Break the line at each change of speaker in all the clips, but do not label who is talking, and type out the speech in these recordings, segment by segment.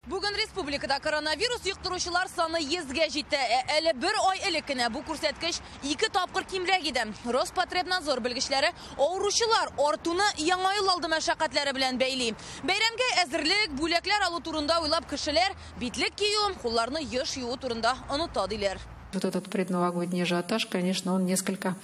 Bugün Respublikada koronavirus yuqtiruvchilar soni 100ga жетті. Әлі bir oy elikine bu ko'rsatkich 2 topqir kimrek edi. Rospotrebnadzor bilgishlari auruvchilar ortuni yangi yil oldi mashaqqatlari bilan beyli. Bayramga azirlik, bo'laklar alu turunda o'ylab kishilar bitlik kiyum, qo'llarni yosh yuvi turunda unutadilar.
Вот этот предновогодний ажиотаж, конечно, он несколько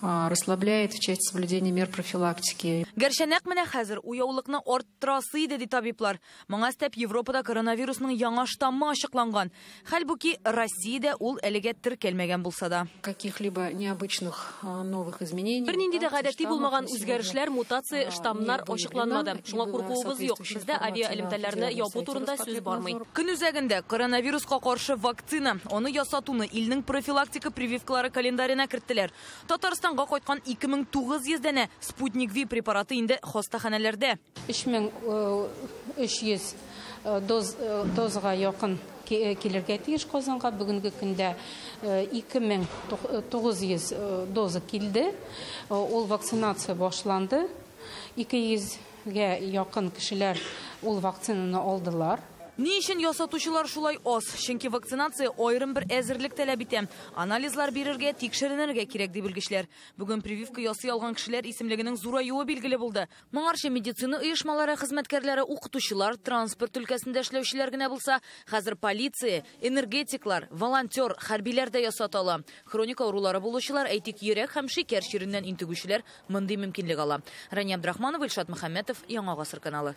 расслабляет в части соблюдения мер профилактики.
Gerçenek mene hazır uyaulukni orttirası dedi tabiplar. Mağastep Европада коронавирусның яңа штаммы açıklangan. Halbuki Rossiyada ул әлегә теркәлмәгән булса да.
Каких-либо необычных новых изменений.
Bir nindi de гадәти булмаган үзгәрешләр, мутация, штаммнар açıklanмады. Шуңа куркуыбыз юк. Бездә авиа элемтәләрне ябу турында сүз бармый.
Көн үзәгендә коронавируска каршы вакцина, аны ясатуны илнең профилактика прививкалары календарына керттеләр. Татарстанга кайткан 2900 дәнә Спутник V препараты инде хастаханәләрдә.
3300 dozga yakın келергә тиеш Казанга. Бүгенге көндә 2900 доза килде. Ул вакцинация башланды. 200гә якын кешеләр ул вакцинаны алдылар.
Ни өчен ясатучылар шулай аз? Чөнки вакцинация аерым бер әзерлек таләп итә. Анализлар бирергә, тикшеренергә кирәк ди белгечләр. Бүген прививка ясый алган кешеләр исемлегенең зураюы билгеле булды. Моңарча медицина оешмалары хезмәткәрләре, укытучылар, транспорт өлкәсендә эшләүчеләр генә булса, хәзер полиция, энергетиклар, волонтер, хәрбиләр дә ясатала. Хроник авырулары булучылар, әйтик, йөрәк һәм шикәр чиреннән интегүчеләр мондый мөмкинлек ала. Рания Абдрахманова, Илшат Мөхәммәтов, Яңа гасыр каналы.